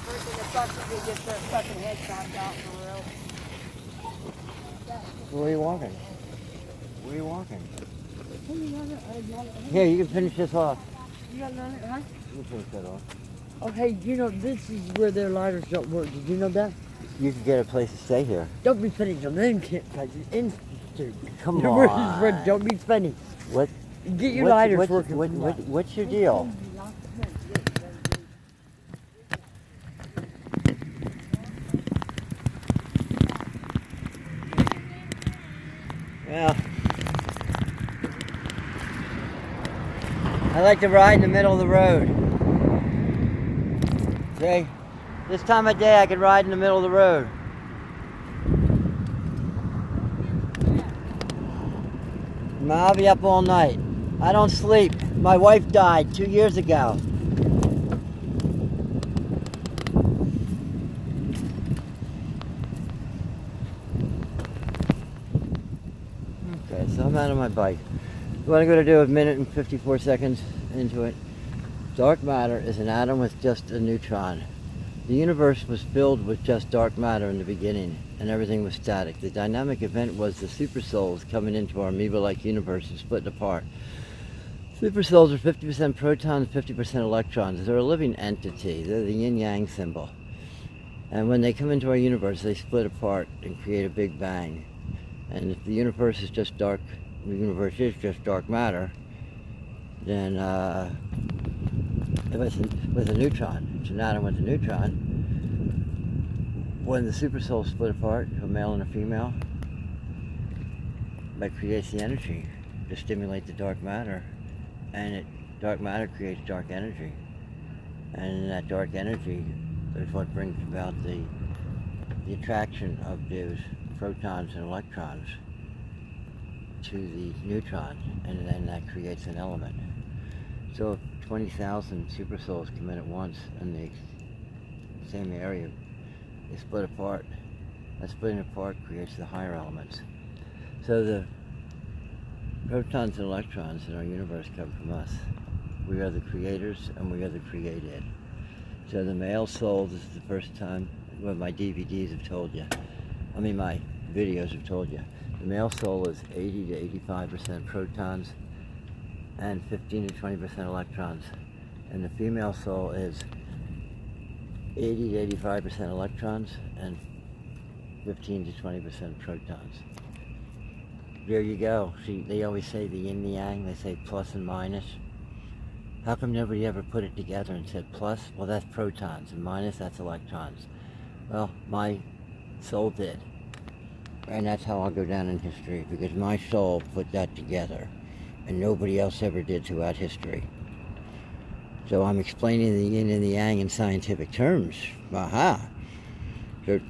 freaking the fucking to get their fucking head chopped off for real. Where are you walking? Where are you walking? Hey, Here, you can finish this off. you got none, huh? You can finish that off. Okay, you know, this is where their lighters don't work. Did you know that? You can get a place to stay here. Don't be funny, John. They can't touch it. Institute. Come Where's his on. friend? Don't be funny. What? Get your lighters working. What's your deal? Well, I like to ride in the middle of the road. See, this time of day I could ride in the middle of the road. I'll be up all night. I don't sleep. My wife died 2 years ago. Okay, so I'm out on my bike. What I'm going to do a minute and 54 seconds into it. Dark matter is an atom with just a neutron. The universe was filled with just dark matter in the beginning, and everything was static. The dynamic event was the supersouls coming into our amoeba-like universe and splitting apart. Supersouls are 50% protons, 50% electrons. They're a living entity. They're the yin-yang symbol. And when they come into our universe, they split apart and create a big bang. And if the universe is just dark, the universe is just dark matter, then with a neutron, it's an atom with a neutron. When the supersouls split apart, a male and a female, that creates the energy to stimulate the dark matter, and dark matter creates dark energy, and that dark energy is what brings about the attraction of those protons and electrons to the neutron, and then that creates an element. So if 20,000 supersouls come in at once in the same area, they split apart. That splitting apart creates the higher elements. So the protons and electrons in our universe come from us. We are the creators and we are the created. So the male soul, this is the first time, well, my DVDs have told you, my videos have told you, the male soul is 80 to 85% protons and 15 to 20% electrons. And the female soul is 80 to 85% electrons and 15 to 20% protons. There you go. See, they always say the yin and yang, they say plus and minus. How come nobody ever put it together and said plus? Well, that's protons, and minus, that's electrons. Well, my soul did. And that's how I'll go down in history, because my soul put that together, and nobody else ever did throughout history. So I'm explaining the yin and the yang in scientific terms. Aha! So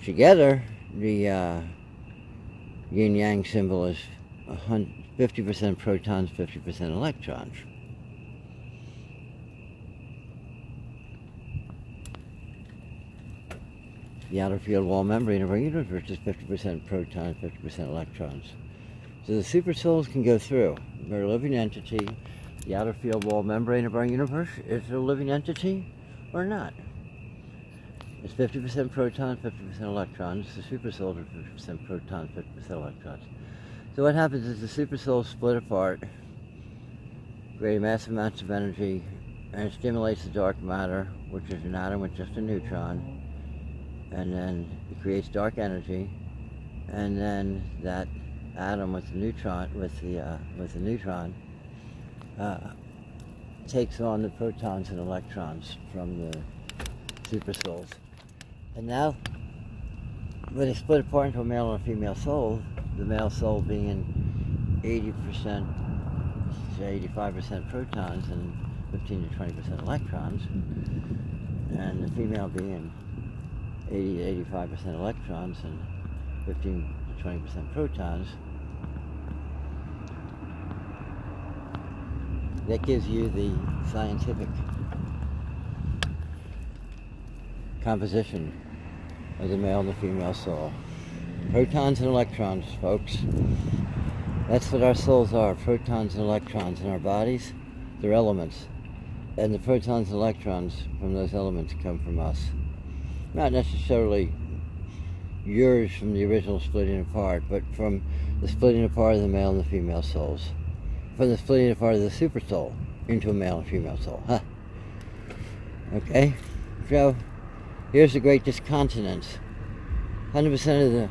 together, the yin-yang symbol is 50% protons, 50% electrons. The outer field wall membrane of our universe is 50% protons, 50% electrons. So the supersouls can go through. We're a living entity. The outer field wall membrane of our universe is it a living entity or not? It's 50% protons, 50% electrons. The supersouls are 50% protons, 50% electrons. So what happens is the supersouls split apart, create massive amounts of energy, and it stimulates the dark matter, which is an atom with just a neutron. And then it creates dark energy, and then that atom with the neutron takes on the protons and electrons from the supersouls. And now, when they split apart into a male and a female soul, the male soul being 80% to 85% protons and 15 to 20% electrons, and the female being 80 to 85% electrons and 15 to 20% protons. That gives you the scientific composition of the male and the female soul. Protons and electrons, folks. That's what our souls are, protons and electrons in our bodies. They're elements. And the protons and electrons from those elements come from us. Not necessarily yours from the original splitting apart, but from the splitting apart of the male and the female souls. From the splitting apart of the super soul into a male and female soul. Huh. Okay? So, here's the great discontinence. 100% of the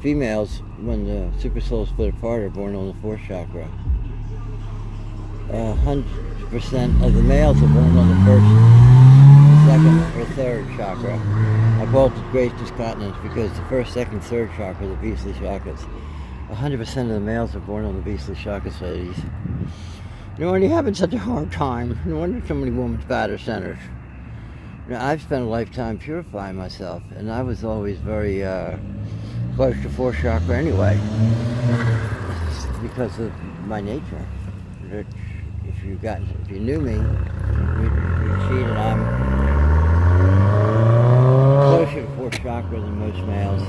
females, when the super souls split apart, are born on the fourth chakra. 100% of the males are born on the first, second, or third chakra. I call it the great discontinence because the first, second, third chakra, the beastly chakras. 100% of the males are born on the beastly chakras, ladies. No wonder you're having such a hard time. No wonder so many women's bladder centers. Now, I've spent a lifetime purifying myself, and I was always very close to fourth chakra anyway, because of my nature. If you knew me, you'd see that I'm closer to fourth chakra than most males.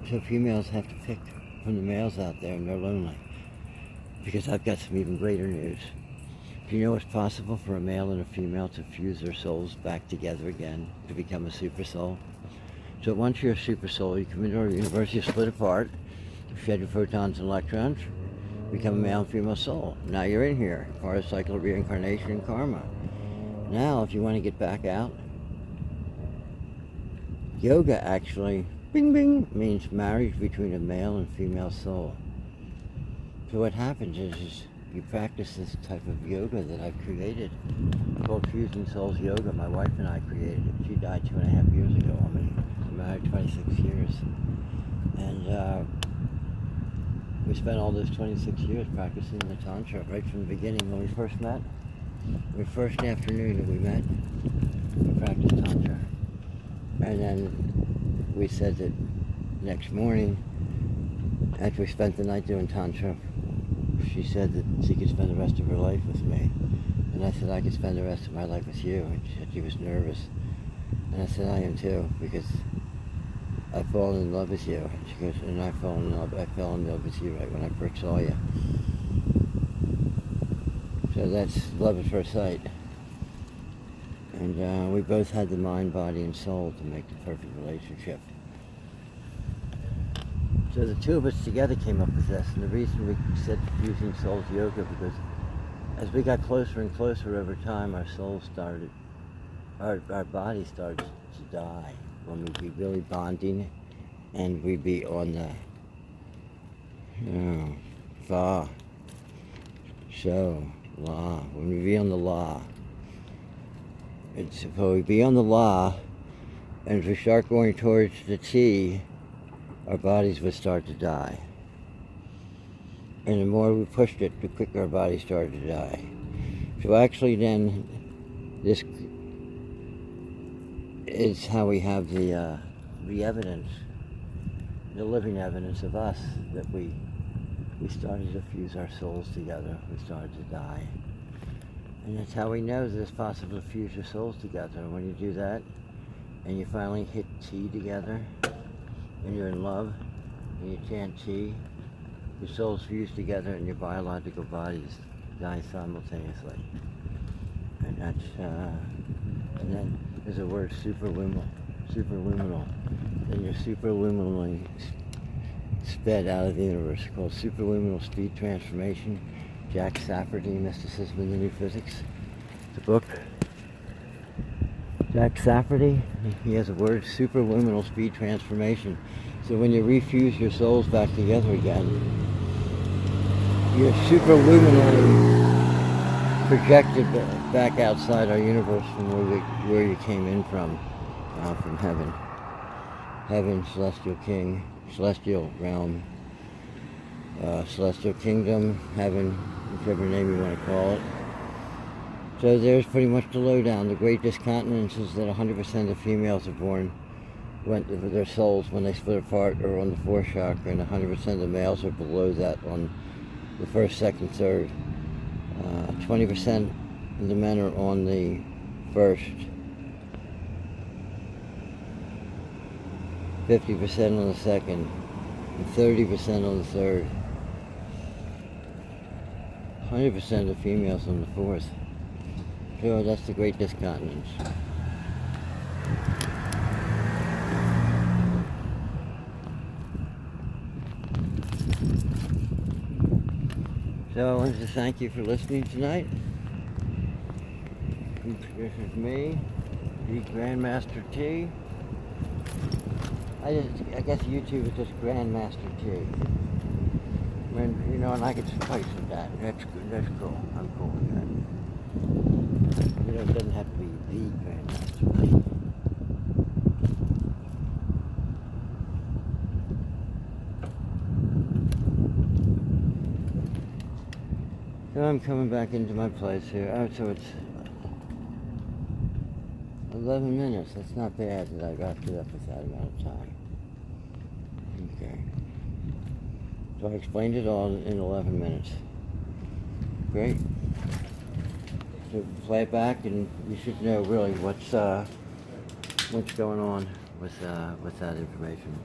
And so females have to pick from the males out there, and they're lonely. Because I've got some even greater news. Do you know it's possible for a male and a female to fuse their souls back together again to become a super soul? So once you're a super soul, you come into our universe, you split apart, you shed your photons and electrons, become a male and female soul. Now you're in here, part of the cycle of reincarnation and karma. Now, if you want to get back out, yoga actually, bing bing, means marriage between a male and female soul. So what happens is you practice this type of yoga that I've created, called Fusing Souls Yoga. My wife and I created it. She died 2.5 years ago. I'm married 26 years. And we spent all those 26 years practicing the Tantra right from the beginning when we first met. The first afternoon that we met, we practiced Tantra. And then we said that next morning, after we spent the night doing Tantra, she said that she could spend the rest of her life with me. And I said I could spend the rest of my life with you. And she said she was nervous. And I said I am too, because I've fallen in love with you. And she goes, and I fell in love with you right when I first saw you. So that's love at first sight. And we both had the mind, body, and soul to make the perfect relationship. So the two of us together came up with this, and the reason we said Fusing Souls Yoga, because as we got closer and closer over time, our body started to die. When we'd be really bonding, and we'd be on the, fa, show, la, when we'd be on the la. If we be on the la, and if we start going towards the T, our bodies would start to die. And the more we pushed it, the quicker our bodies started to die. So actually then, this is how we have the evidence, the living evidence of us, that we started to fuse our souls together, we started to die. And that's how we know that it's possible to fuse your souls together. And when you do that, and you finally hit T together, and you're in love, and you chant T, your souls fuse together and your biological bodies die simultaneously. And that's, and then there's a word superluminal. Then you're superluminally sped out of the universe, called superluminal speed transformation. Jack Safferty, Mysticism in the New Physics. It's a book. Jack Safferty, he has a word, superluminal speed transformation. So when you refuse your souls back together again, you're superluminally projected back outside our universe from where you came in from heaven. Heaven, celestial king, celestial realm, celestial kingdom, heaven, whichever name you want to call it. So there's pretty much the lowdown. The great discontinence is that 100% of females are born, their souls, when they split apart, are on the fourth chakra, and 100% of the males are below that on the first, second, third. 20% of the men are on the first, 50% on the second, and 30% on the third. 100% of the females on the 4th. So that's the great discontinence. So I wanted to thank you for listening tonight. This is me, the Grandmaster T. I guess YouTube is just Grandmaster T. And I could suffice with that. That's good. That's cool. I'm cool with that. It doesn't have to be the Grandmaster T. So I'm coming back into my place here. Oh, so it's 11 minutes. That's not bad that I got through up with that amount of time. Okay. So I explained it all in 11 minutes. Great. So play it back and you should know really what's going on with that information.